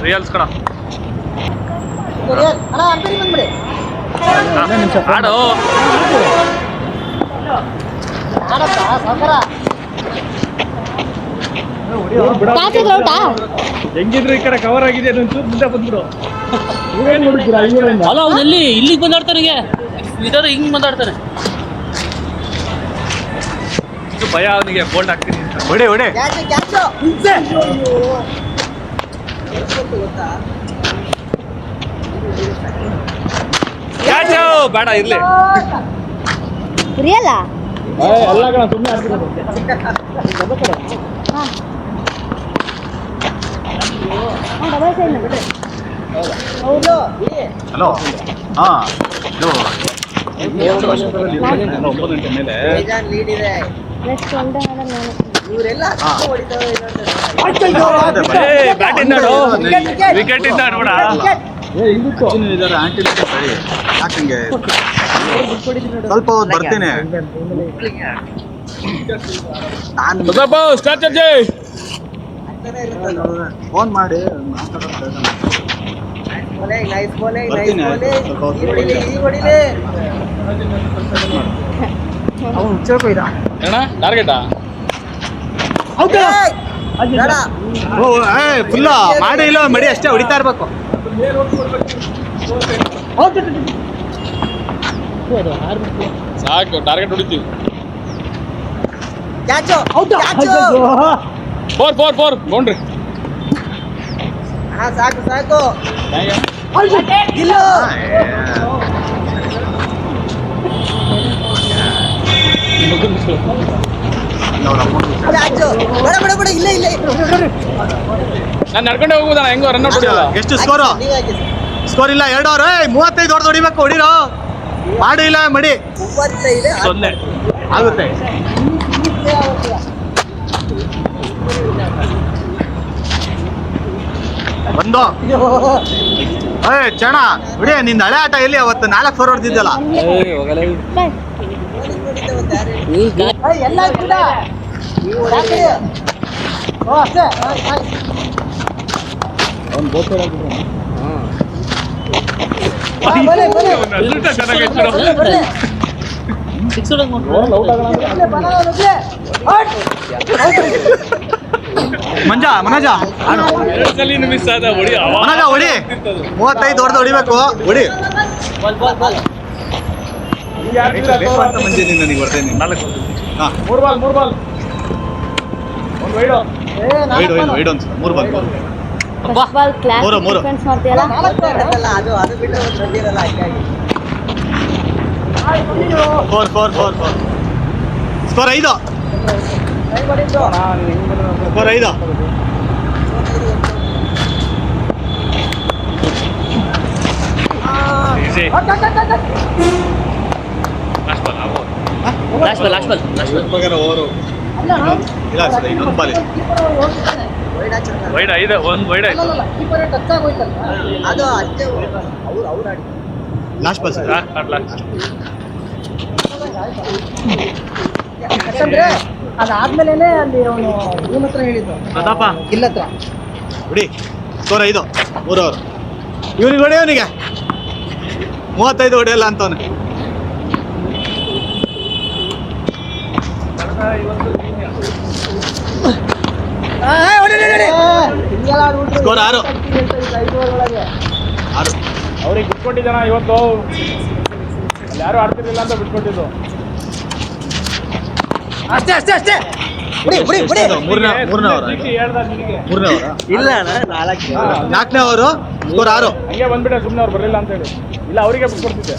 Reels ಕಣ ಆಡು ಹೆಂಗಿದ್ರು ಈ ಕಡೆ ಕವರ್ ಆಗಿದೆ ಒಂಚೂರು ಮುಂದೆ ಬಂದ್ಬಿಡು. ಅಲ್ಲ ಅವನಲ್ಲಿ ಇಲ್ಲಿಗೆ ಬಂದಾಡ್ತಾನೆ ಇದಾದ್ರೆ ಹಿಂಗ್ ಬಂದಾಡ್ತಾನೆ. ಭಯ ಅವನಿಗೆ ಬೋಲ್ಡ್ ಹಾಕ್ತೀನಿ ಅಂತ. ಹೊಡೆ ಹೊಡೆ ಕ್ಯಾಚು ಬೇಡ ಇರ್ಲಿ. ರಿಯಲ್ಲ ಎಲ್ಲ ಕಣ ಸುಮ್ಮನೆ ಆಡ್ತಿರೋದು. ಹಲೋ ಹಾಂ ಇದು 9 ಗಂಟೆ ಮೇಲೆ ಬ್ಯಾಟ್ ಇದ್ದಾಡು ವಿಕೆಟ್ ಇದ್ದ ನೋಡ. ಇದ್ದಾರೆ ಆಂಟಿ ಸರಿ ಯಾಕಂಗೆ ಸ್ವಲ್ಪ ಹೊತ್ತು ಬರ್ತೀನಿ ಫೋನ್ ಮಾಡಿ ಟಾರ್ಗೆಟಾ ಫುಲ್ಲ ಮಾಡಿ ಇಲ್ಲ ಮಡಿ ಅಷ್ಟೇ ಹೊಡಿತಾ ಇರ್ಬೇಕು. ಸಾಕು ಟಾರ್ಗೆಟ್ ಹೊಡಿತೀವಿ. 4 ಬೌಂಡ್ರಿ ಸಾಕು ಸಾಕು ಇಲ್ಲ ಇಲ್ಲ ಇಲ್ಲ ನಾನು ನಡ್ಕೊಂಡೆ ಹೋಗುದಣ್ಣ ಹೆಂಗೋ ರನ್ ಔಟ್ ಹೊಡಿಯಲ್ಲ. ಎಷ್ಟು ಸ್ಕೋರ್ ಇಲ್ಲ 2 ಓವರ್ 35 ಹೊಡೆದು ಹೊಡಿಬೇಕು. ಹೊಡಿರೋ ಮಾಡಿ ಇಲ್ಲ ಮಡಿ 0 ಆಗುತ್ತೆ. ಬಂದು ಚಣ ಹೊಡಿ ನಿಂದ ಹಳೆ ಆಟ ಎಲ್ಲಿ ಅವತ್ತು 4 ಓವರ್ ಹೊಡೆದಿದ್ದಲ್ಲ. ಎಲ್ಲ ಮನಜ ಮಿಸ್ ಆದ ಹೊಡಿ ಮನಜ ಹೊಡಿ 35 ಹೊಡೆದು ಹೊಡಿಬೇಕು. ಹೊಡಿ ಮುಂಜಾನೆ ನನಗೆ ಬರ್ತೇನೆ. 4 3 ಬಾಲ್ ಒಂದು ವೈಡು ವೈಡ್ ಒಂದು 3 ಬಾಲ್ ಫುಟ್ಬಾಲ್ ಕ್ಲಾಸ್ ಮೂರು. ಡಿಫೆನ್ಸ್ ಮಾಡ್ತೀಯಲ್ಲ ಅದು ಬಿಟ್ಟರೆ ಒಂದು ಬಂದಿರಲ್ಲ ಹಾಗಾಗಿ 4 score 5 score 5 easy. Last ball ಪ್ರಕಾರ ಓವರು ಇಲ್ಲ ಸರ್ ಇನ್ನೊಂದು ಬಾಲ್ ಇದೆ. ವೈಡ್ 5 ಒಂದು ವೈಡ್ ಆಯ್ತು. ಅದು ಅಷ್ಟೇ ಅವ್ರು ಆಡಿ ಲಾಸ್ಟ್ ಬಾಲ್ ಸರ್. ಯಾಕಂದ್ರೆ ಅದಾದ್ಮೇಲೆ ಅಲ್ಲಿ ಅವನು ಇವನ ಹತ್ರ ಹೇಳಿದ್ದು ಪ್ರತಾಪ ಇಲ್ಲ ಹತ್ರ ಹೊಡಿ ಸ್ಕೋರ್ 5 3 ಓವರ್. ಇವನಿಗೆ ಹೊಡಿ ಅವನಿಗೆ 35 ಹೊಡೆಯಲ್ಲ ಅಂತವನು. ಸ್ಕೋರ್ 6 ಅವ್ರಿಗೆ ಬಿಟ್ಕೊಟ್ಟಿದ್ದಾನ ಇವತ್ತು. ಯಾರು ಆಡ್ತಿರ್ಲಿಲ್ಲ ಅಂತ ಬಿಟ್ಕೊಟ್ಟಿದ್ದು. ಅಷ್ಟೇ ಅಷ್ಟೇ ಅಷ್ಟೇ ಮೂರನೇ ಓವರ್ ಇಲ್ಲ ಅಣ್ಣ 4ನೇ ಓವರು ಸ್ಕೋರ್ 6 ಹಂಗೆ ಬಂದ್ಬಿಟ್ಟೆ ಸುಮ್ಮನೆ ಅವ್ರು ಬರಲಿಲ್ಲ ಅಂತ ಹೇಳಿ. ಇಲ್ಲ ಅವರಿಗೆ ಬಿಟ್ಕೊಡ್ತಿದ್ದೆ.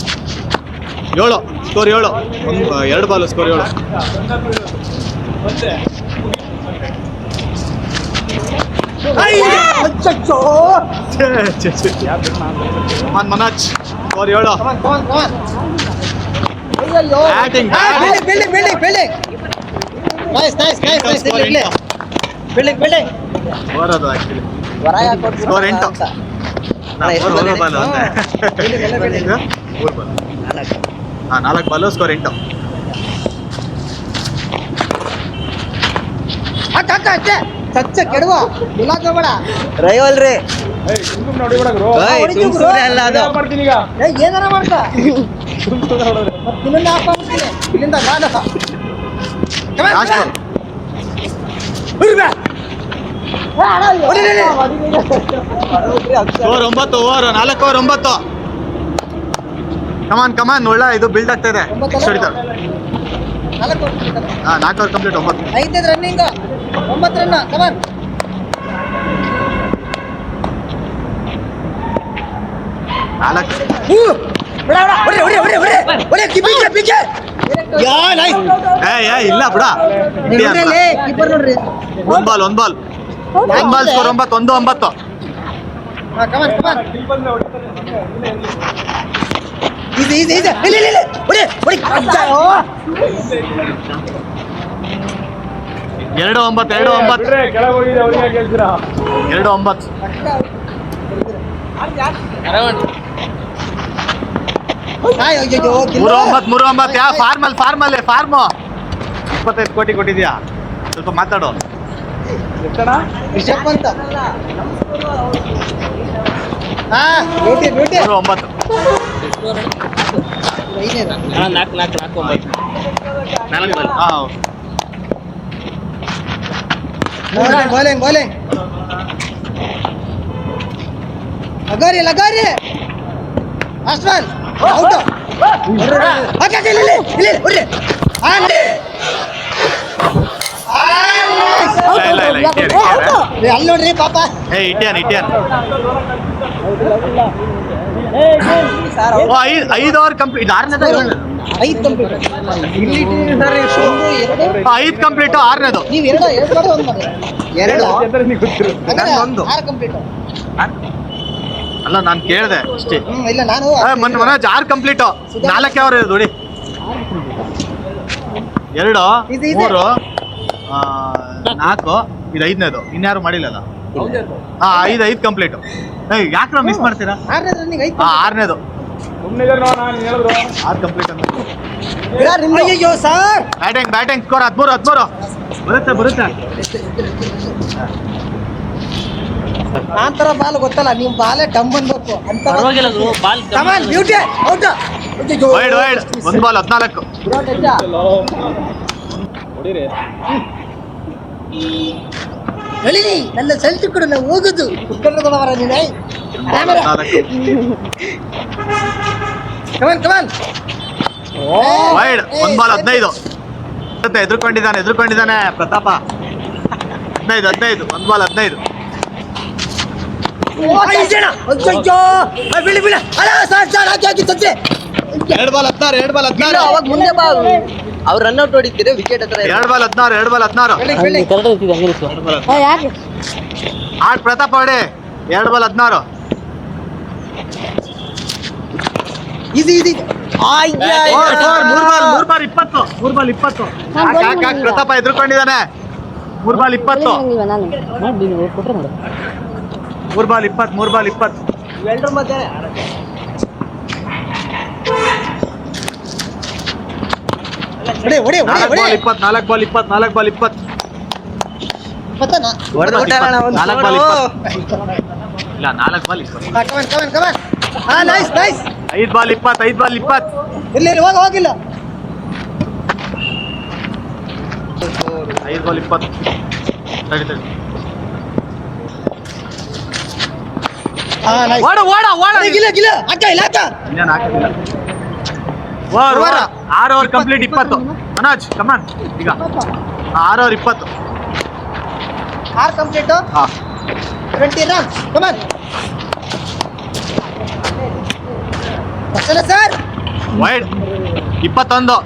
7 score 7 2 ball score 7. Manoj score 7. Batting ಬರೋದು actually score 8. 4 ball 4 ball score 8. ಅಷ್ಟೇ ಚಚ್ಚ ಕೆಡುವ ಗುಲಾಬ್ ಬೇಡ ರೈವಲ್ರಿ ಸುಮ್ ನೋಡಿ ಬಿಡಗ್ರು ಸುಮ್ಸುಮ್ನೆ ಅಲ್ಲ ಅದು ಮಾಡ್ತೀನಿ ಈಗ ಏನಾರ ಮಾಡ್ಕ ಸುಮ್ ನೋಡಿದ್ರೆ ಮತ್ತೆ ಇನ್ನೊಂದು ಹಾಕ್ ಮಾಡ್ತೀನಿ ಇಲ್ಲಿಂದ ಗಾಡ ಓವರ್ 9 ಓವರ್ 4 ಓವರ್ 9 ಕಮಾನ್ ಕಮಾನ್ ಒಳ್ಳೆ ಇದು ಬಿಲ್ಡ್ ಆಗ್ತಾ ಇದೆ ಹೊಡಿತಾರೆ 4 ಓವರ್ ಕಂಪ್ಲೀಟ್ 9 ಐದನೇದು ರನ್ನಿಂಗ್ 9 ರನ್ ಕಮಾನ್ ಇಲ್ಲ ಬಿಡ ಕೀಪರ್ ನೋಡ್ರಿ ಒಂದ್ ಬಾಲ್ ಸ್ಕೋರ್ 9 ಕಮಾನ್ ಕಮಾನ್ ಈಸಿ ಈಸಿ ಈಸಿ ಇಲ್ಲ ಇಲ್ಲ ಇಲ್ಲ ಹೊಡಿ ಹೊಡಿ ಎರಡು 9 ಬಿಡ್ರೆ ಕೆಳಗೆ ಹೋಗಿದೆ ಅವ್ರಿಗೆ ಕೇಳ್ತೀರಾ 2-9 ಅಯ್ಯೋ 3-9 ಯಾ ಫಾರ್ಮಲ್ 25 ಕೋಟಿ ಕೊಟ್ಟಿದ್ಯಾ ಸ್ವಲ್ಪ ಮಾತಾಡು ಎಷ್ಟಣ್ಣ ರಿಷಬ್ ಅಂತ ಹಾ ಬ್ಯೂಟಿ ಬ್ಯೂಟಿ 3-9 ಐದನೇದು 4 bowling bowling ಲಗಾರಿ Ashwan out okay ಇಲ್ಲಿ ಇಲ್ಲಿ ಹೊಡಿ ಅಲ್ಲಿ ನೋಡ್ರಿ ಪಾಪ ಇಟ್ಟಿಯಾನ್ 5 ಓವರ್ ಕಂಪ್ಲೀಟ್ 6ನೇದು 5 ಕಂಪ್ಲೀಟ್ ಇಲ್ಲಿ ಸರ್ 5 ಕಂಪ್ಲೀಟ್ 6ನೇದು ನೀವು ಎರಡು ಮಾಡಿ ಒಂದು ಮಾಡಿ ಎರಡು ಅಂದ್ರೆ ನೀವು ಗೊತ್ತಿರುತ್ತೆ ಒಂದು 6 ಕಂಪ್ಲೀಟ್ ಅಲ್ಲ ನಾನು ಕೇಳಿದೆ ಅಷ್ಟೇ ಇಲ್ಲ ನಾನು ಮನೋಜ್ 6 ಕಂಪ್ಲೀಟ್ 4 ಅವರ್ ಇರೋದು ನೋಡಿ 2 3 4 ಇದು 5ನೇದು ಇನ್ಯಾರು ಮಾಡಿಲ್ಲಲ್ಲ 5 ಕಂಪ್ಲೀಟ್ ಯಾಕೆ ಮಿಸ್ ಮಾಡ್ತೀರಾ 6ನೇ ರನ್ನಿಂಗ್ 5 6ನೇದು ಸುಮ್ಮನೆ ನಾನು ಹೇಳಿದ್ರು 6 ಕಂಪ್ಲೀಟ್ ಅಂತ ಅಯ್ಯೋ ಸರ್ ಬ್ಯಾಟಿಂಗ್ ಸ್ಕೋರ್ 13 ಬರುತ್ತೆ ನಾನ್ ತರ ಬಾಲ್ ಗೊತ್ತಲ್ಲ ನಿಮ್ ಬಾಲೇ ಡಮ್ ಬಂದ್ಬೇಕು ಅಂತ ಪರವಾಗಿಲ್ಲ ಬಾಲ್ ಕಮಾನ್ ಬ್ಯೂಟಿ ಔಟ್ ವೈಡ್ ಒಂದು ಬಾಲ್ 14 ಹೊಡಿರಿ ಹೇಳಿ ನನ್ನ ಸೆಲ್ಫಿ ಕೊಡು ನಾವು ಹೋಗುದು ಕುತ್ಕೊಂಡ್ರ ನೀನು ಕಮಾನ್ ಕಮಾನ್ ವೈಡ್ ಒಂದು ಬಾಲ್ 15 ಎದುರ್ಕೊಂಡಿದ್ದಾನೆ ಪ್ರತಾಪ 15 ಒಂದು ಬಾಲ್ 15 2 ಬಾಲ್ 16 ಅವಾಗ ಮುಂದೆ ಬಾ ಅವ್ರು ರನ್ಔಟ್ ಹೊಡಿತೀರಿ ವಿಕೆಟ್ ಹತ್ರ 2 ಬಾಲ್ 16 ಆಡ್ ಪ್ರತಾಪ್ ಹೊಡೆ 2 ball 16 easy easy 3 ball 20 Pratap ಎದುರ್ಕೊಂಡಿದ್ದಾನೆ 3 ಬಾಲ್ 20 3 ಬಾಲ್ 20 ಎಲ್ರ ಮಧ್ಯೆ ಹೊಡಿ ಹೊಡಿ 4 ಬಾಲ್ 20 4 ಬಾಲ್ 20 4 ಬಾಲ್ 20 ಇಲ್ಲ 4 ಬಾಲ್ 20 ಕಮಾನ್ ಕಮಾನ್ ಕಮಾನ್ ಹಾ ನೈಸ್ ನೈಸ್ 5 ಬಾಲ್ 20 ಇಲ್ಲ ಇಲ್ಲ ಹೋಗಿಲ್ಲ 5 ಬಾಲ್ 20 ತಡಿ ಹಾ ನೈಸ್ ಓಡ ಗಿಲ್ಲ ಗಿಲ್ಲ ಅಕ್ಕ ಇಲ್ಲ ಅಕ್ಕ ಇನ್ನೇನು ಹಾಕಿಲ್ಲ 6 ಓವರ್ ಕಂಪ್ಲೀಟ್ 20 ಮನೋಜ್ ಕಮಾನ್ ಈಗ 6 ಓವರ್ 20 6 ಕಂಪ್ಲೀಟ್ ಹಾ 20 ರನ್ಸ್ ಕಮಾನ್ ಸರ್ ವೈಡ್ 21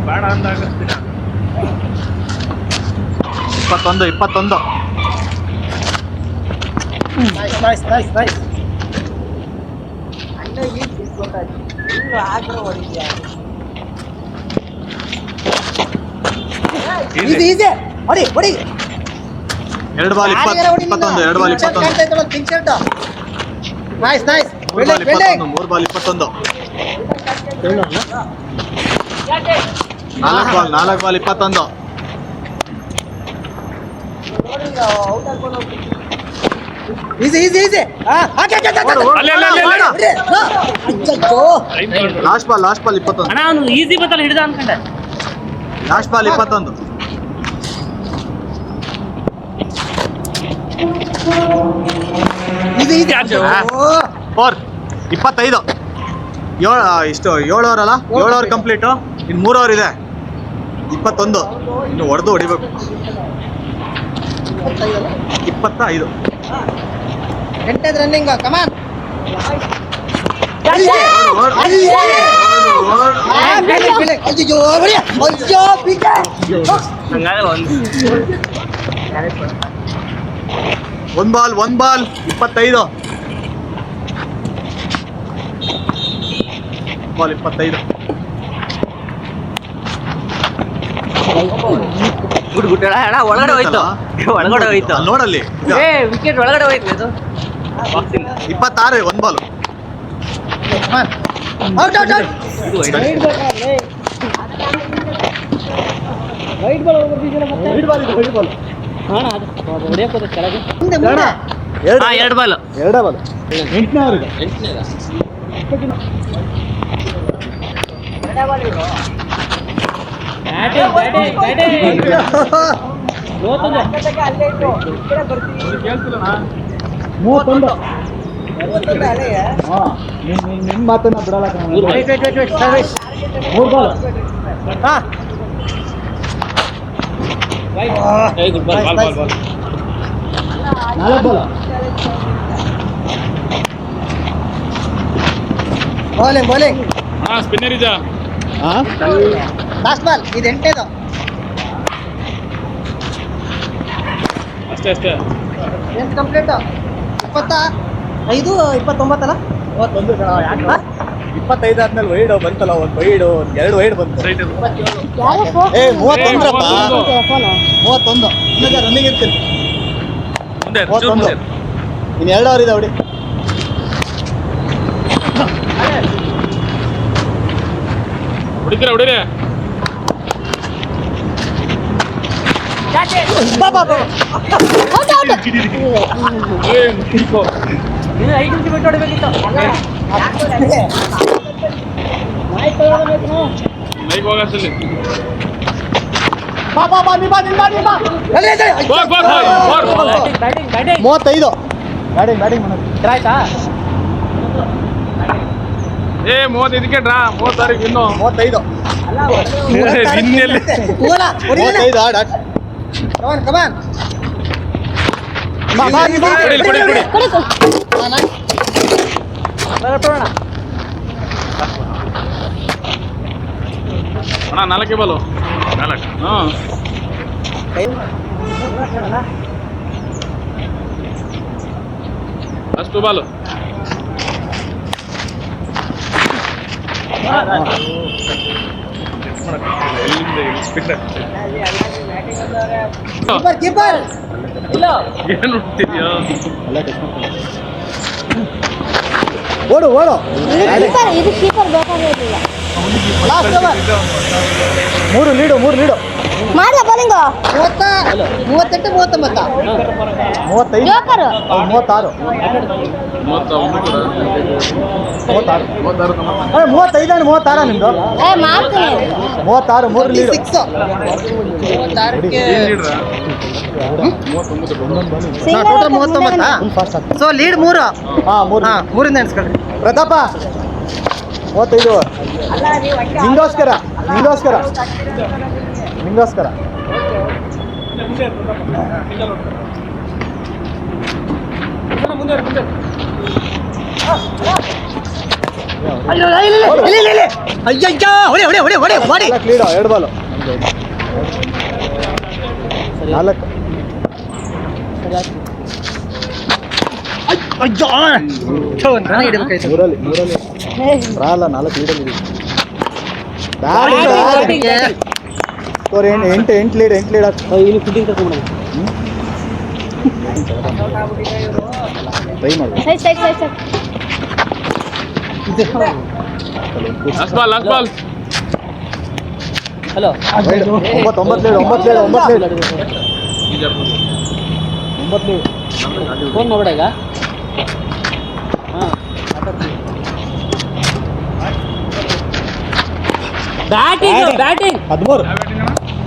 ಬೇಡ ಅಂದಾಗ 21 nice nice nice nice easy easy ಹೊಡಿ ಹೊಡಿ 2 ball 21 2 ball 21 pink shirt nice nice 3 ball 21 4 ball 21 easy easy easy ಅಲ್ಲಿ ಲಾಸ್ಟ್ ಬಾಲ್ 21. ಅಣ್ಣ ಅವನು ಈಸಿ ಬತ್ತಲ್ಲ ಹಿಡಿದ ಅನ್ಕೊಂಡೆ. Last ball 21. Easy easy 4 25. ಇಷ್ಟು 7 ಓವರ್ ಅಲ್ಲ, 7 ಓವರ್ ಕಂಪ್ಲೀಟು. ಇನ್ನು 3 ಓವರ್ ಇದೆ. 21. ಇನ್ನು ಹೊಡೆದು ಹೊಡಿಬೇಕು. 25. ಎಂಟೇದ್ ರನ್ನಿಂಗ್ ಕಮಾನ್ ಒಂದ್ ಬಾಲ್ 25. ಬಾಲ್ 25. ಗುಡ್ ಅಣ್ಣ ಒಳಗಡೆ ಹೋಯ್ತು. ಒಳಗಡೆ ಹೋಯ್ತು. ಅಲ್ಲಿ ನೋಡಲ್ಲಿ ವಿಕೆಟ್ ಒಳಗಡೆ ಹೋಯ್ತು ಇದು. 26. ಒಂದ್ ಬಾಲ್. ಔಟ್ ಔಟ್ ಔಟ್ ಅಣ್ಣ ಅದು ಹೊಡಿಯಕ್ಕೆ ಹೋದ ಕೆಳಗೆ. ಮುಂದೆ ಮುಂದೆ 2 ಬಾಲ್. 2 ಬಾಲ್. 8ನೇ ಅವರಿಗೆ. ನಿನ್ ಮಾತನ್ನ ಬಿಡಲ್ಲ. 3 ball. Good ball. 4 ball. Bowling bowling spinner ಇದ ಲಾಸ್ಟ್ ಬಾಲ್ ಇದು ಎಂಟೇದು. ಅಷ್ಟೇ ಅಷ್ಟೇ. ಎಂಟು ಕಂಪ್ಲೀಟ್. 25 29 ಅಲ್ಲ 25 ಆದ್ಮೇಲೆ ವೈಡ್ ಬಂತಲ್ಲ, ಒಂದು ವೈಡ್ 2 ವೈಡ್ ಬಂತು. ರೈಟ್ 31 31 ಇನ್ನೊಂದು ರನ್ನಿಂಗ್ ಇರ್ತೀನಿ. ಮುಂದೆ 31. ಇನ್ನು 2 ಅವರ್ ಇದೆ ಹೊಡಿ. ಹೊಡಿತೀರಾ ನೀನು 5 ನಿಮಿಷ ಬಿಟ್ಟು ಹೊಡಿಬೇಕಿತ್ತು. ಮೈಕ್ ಹೋಗಲ್ಲಿ. ಬ್ಯಾಟಿಂಗ್ 35. ಬ್ಯಾಟಿಂಗ್ ಆಯ್ತಾ? 35 ವಿಕೆಟ್ 30 ಇನ್ನು 35. 35 ಆಡ್ ಕಮಾನ್ ಕಮಾನ್ ಅಣ್ಣ 4 ಬಾಲು 4. ಹಾಂ ಅಷ್ಟು ಬಾಲು. ಕೀಪರ್ ಕೀಪರ್ ಏನು ಹುಟ್ಟಿದ್ಯೋ ಓಡು ಇದು ಕೀಪರ್ ಬೇಕಾಗಿರಲಿಲ್ಲ. ಲಾಸ್ಟ್ ಓವರ್ 3 ಲೀಡು ಮಾಡ್ಲಾ ಬೌಲಿಂಗ್ 38 39 35. ಜೋಕರ್ 36. 31 ಕೂಡ 36. 35 36 ನಿಮ್ದು. ಮಾಡ್ತೀನಿ. 36 3 ಲೀಡು. 6 ಏನ್ ಲೀಡ್ರಾ? ಟೋಟಲ್ 39. So lead 3. ಹಾಂ 3. ಹಾಂ 3 ಎಣಿಸ್ಕೊಳ್ರಿ. ಪ್ರತಾಪ 35. ನಿಂಗೋಸ್ಕರ ಅಯ್ಯಯ್ಯ ಹೊಡಿ ಹೊಡಿ ಹೊಡಿ ಹೊಡಿ ಹೊಡಿ. ಲೀಡು 2 ಬಾಲು 4. ಅಯ್ಯೋ ರನ್ ಹಿಡಿಬೇಕಾಯ್ತು. 3 ರಾಲ 4 ಲೀಡಲ್ಲಿ ಎಂಟು ಲೀಡ್ ಇಲ್ಲಿ ಫಿಟ್ಟಿಂಗ್ ತಗೊಂಡು ಟ್ರೈ ಮಾಡಿ. Side last ball hello 9 lead. Bijapur phone ಮಾಡ್ಬೇಡ ಈಗ ಬ್ಯಾಟಿಂಗ್ 13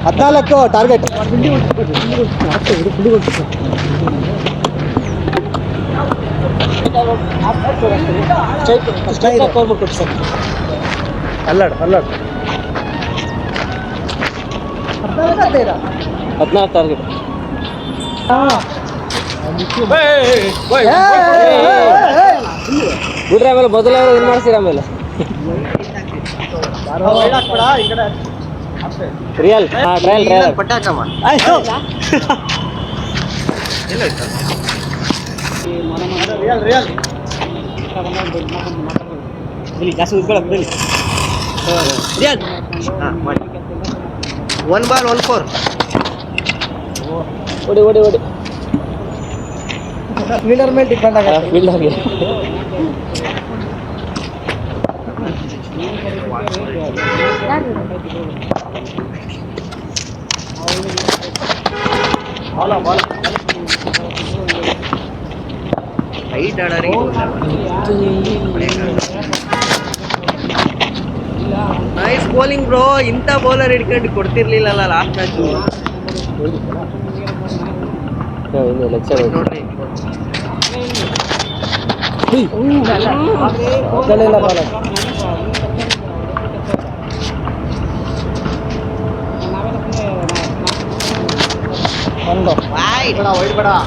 14 ಟಾರ್ಗೆಟ್. ಅಲ್ಲಾಡ್ 14 ಟಾರ್ಗೆಟ್. ಬಿಡ್ರಿ ಆಮೇಲೆ ಮೊದಲೇ ಇದು ಮಾಡ್ತೀರ ಆಮೇಲೆ ರಿಯಲ್ ಟ್ರಯಲ್ ಪಟ್ಟಾಕಮ್ಮ ಒನ್ ಬಾಲ್ 1 4 ಓಡಿ ಫೀಲ್ಡರ್ ಮೇಲೆ ಡಿಪೆಂಡ್ ಆಗುತ್ತೆ. ಫೀಲ್ಡರ್ಗೆ ಹೈಟ್ ಆಡೋರಿಗೆ ನೈಸ್ ಬೌಲಿಂಗ್ ಬ್ರೋ. ಇಂಥ ಬೌಲರ್ ಹಿಡ್ಕೊಂಡು ಕೊಡ್ತಿರ್ಲಿಲ್ಲಲ್ಲ ಲಾಸ್ಟ್ ಮ್ಯಾಚು ಇನ್ನು ಲೆಕ್ಚರ್ ನೋಡ್ರಿ.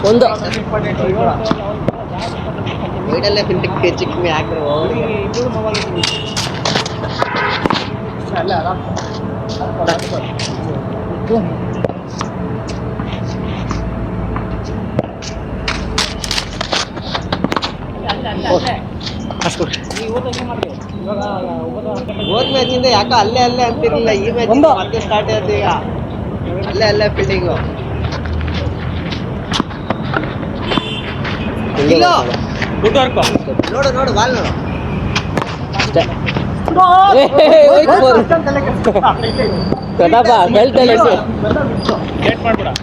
ಒಂದು ವೈಡಲ್ಲೇ ಫಿಲ್ಟಿಂಗ್ ಹೆಚ್ಚು ಕಮ್ಮಿ ಹಾಕ್ರೆ ಹೋದ್ ಮ್ಯಾಚಿಂದ ಯಾಕೋ ಅಲ್ಲೇ ಅಂತಿರ್ಲಿಲ್ಲ. ಈ ಮ್ಯಾಚ್ ಮತ್ತೆ ಸ್ಟಾರ್ಟ್ ಆಯ್ತು ಈಗ. ಅಲ್ಲೇ ಫೀಲ್ಡಿಂಗು ಇಲ್ಲ ನೋಡು ಬಾಲ್ ನೋಡು.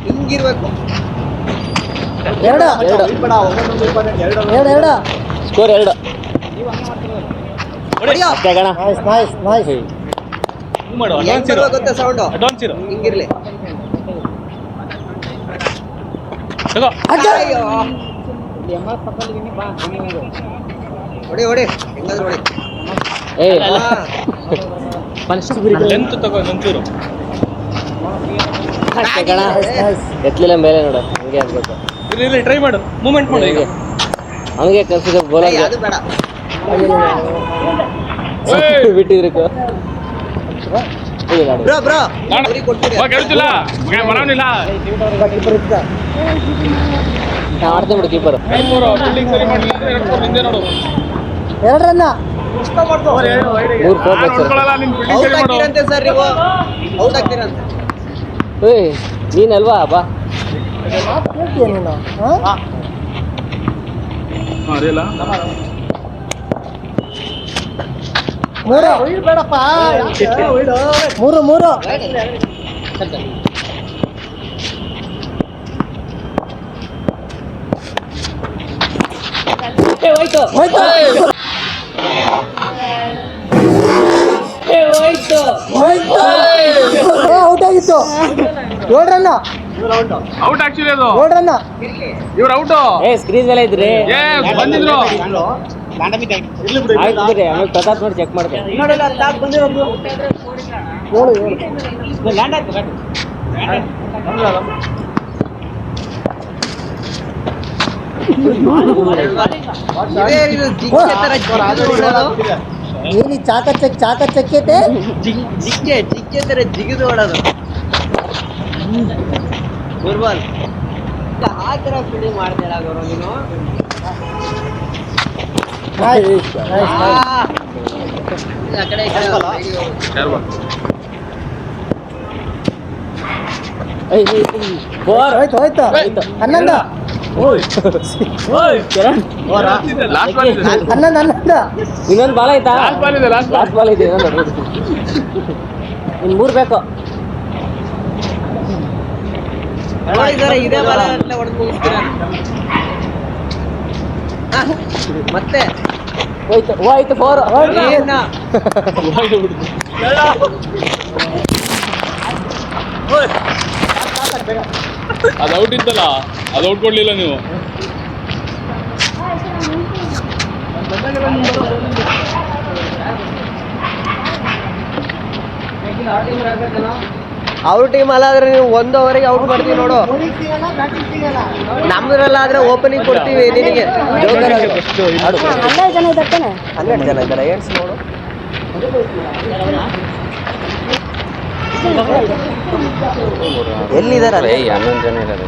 ಹಿಂಗಿರ್ಬೇಕು. ಸ್ಕೋರ್ 2 ಗೊತ್ತಾ ಸೌಂಡು ಹಿಂಗಿರ್ಲಿ. ಅಯ್ಯೋ ಹೊಡಿ ಹೆಂಗಾದ್ರು ಹೊಡಿ. ಲೆಂತ್ ತಗೋ ಒಂಚೂರು. ಎತ್ತಲಿಲ್ಲ ಮೇಲೆ ನೋಡು ಹಂಗೆ ಅನ್ಬೇಕು. ಇಲ್ಲಿ ಟ್ರೈ ಮಾಡು, ಮೂವ್ಮೆಂಟ್ ಮಾಡು ಈಗ. ಹಂಗೆ ಕನ್ಸಿದ ಬೋಲರ್ ಅದು ಬೇಡ. ಬಿಟ್ಟಿದ್ರು ಬ್ರೋ ಕೊಡ್ತೀರಿ ಗೆಲ್ತಿಲ್ಲ ಬರೋನಿಲ್ಲ. ನಾವು ಆಡ್ತೇವೆ ಬಿಡು ಕೀಪರ್. ಫೀಲ್ಡಿಂಗ್ ಸರಿ ಮಾಡಲಿಲ್ಲ ಅಂದ್ರೆ 2 4 ಹಿಂದೆ ನೋಡು. 2 ರನ್ 3 4 ನೋಡ್ಕೊಳ್ಳಲ್ಲ, ನಿನ್ ಫೀಲ್ಡಿಂಗ್ ಸರಿ ಮಾಡು. ಆಗ್ತೀರಂತೆ ಸರ್ ನೀವು ಔಟ್ ಆಗ್ತೀರಂತೆ. ಏಯ್ ನೀನಲ್ವಾ ಬಾ. ಕೇಳ್ತೀಯ ನೀನು? ಅದೇಲ್ಲ 3 ಬೇಡಪ್ಪ 3 ಹೋಯ್ತು ಔಟ್ ಆಗಿತ್ತು. 7 ರನ್ ಔಟ್ ಆಕ್ಚುಲಿ ಅದು 7 ರನ್. ಇವ್ರು ಔಟ್. ಸ್ಕ್ರೀನ್ ಮೇಲೆ ಇದ್ರಿ ಬಂದಿದ್ರು. ಆಯ್ತು ಬಿಡಿ ಆಮೇಲೆ ಪ್ರತಾಪ್ ನೋಡಿ ಚೆಕ್ ಮಾಡ್ತೇವೆ. 7 ಏನು ಚಾಕಚಕ್ಯತೆ ಜಿಗ್ಗೆ ತರ ಜಿಗಿದು ಓಡೋದು. ಗುರ್ಬಾಲ್ ಆ ತರ ಫೀಲ್ಡಿಂಗ್ ಮಾಡ್ತೀರಾ ಗೌರವ್ ನೀನು? ಆ ಕಡೆ ಈ ಕಡೆ ಹೋಯ್ತು 11 ಲಾಸ್ಟ್ ಬಾಲ್ ಇದೆ. 11 ಇನ್ನೊಂದು ಬಾಲ್ ಆಯ್ತಾ? ಲಾಸ್ಟ್ ಬಾಲ್ ಇದೆ. ಲಾಸ್ಟ್ ಬಾಲ್ ಇದೆ ಇನ್ನೊಂದು. ಇನ್ನು 3 ಬೇಕು. ನೋಡಿದಾರೆ ಇದೇ ಬಾಲ ಹೊಡೆದು ಮುಗಿಸ್ತೀರ ಮತ್ತೆ ಹೋಯ್ತು 4 ಏನ ಅದು ಔಟ್ ಇತ್ತಲ್ಲ, ಅದು ಔಟ್ ಕೊಡ್ಲಿಲ್ಲ ನೀವು. ಅವ್ರ ಟೀಮ್ ಅಲ್ಲಾದ್ರೆ ನೀವು 1 ಓವರಿಗೆ ಔಟ್ ಮಾಡ್ತೀವಿ ನೋಡು. ನಮ್ದ್ರಲ್ಲಾದ್ರೆ ಓಪನಿಂಗ್ ಕೊಡ್ತೀವಿ ನಿನಗೆ. 12 ಜನ ಇದ್ದಾನೆ. 12 ಜನ ಇದ್ದಾರೆ ಏನ್ಸ್ ನೋಡು. ಎಲ್ಲಿದ್ದಾರೆ? 11 ಜನ ಇದ್ದಾರೆ.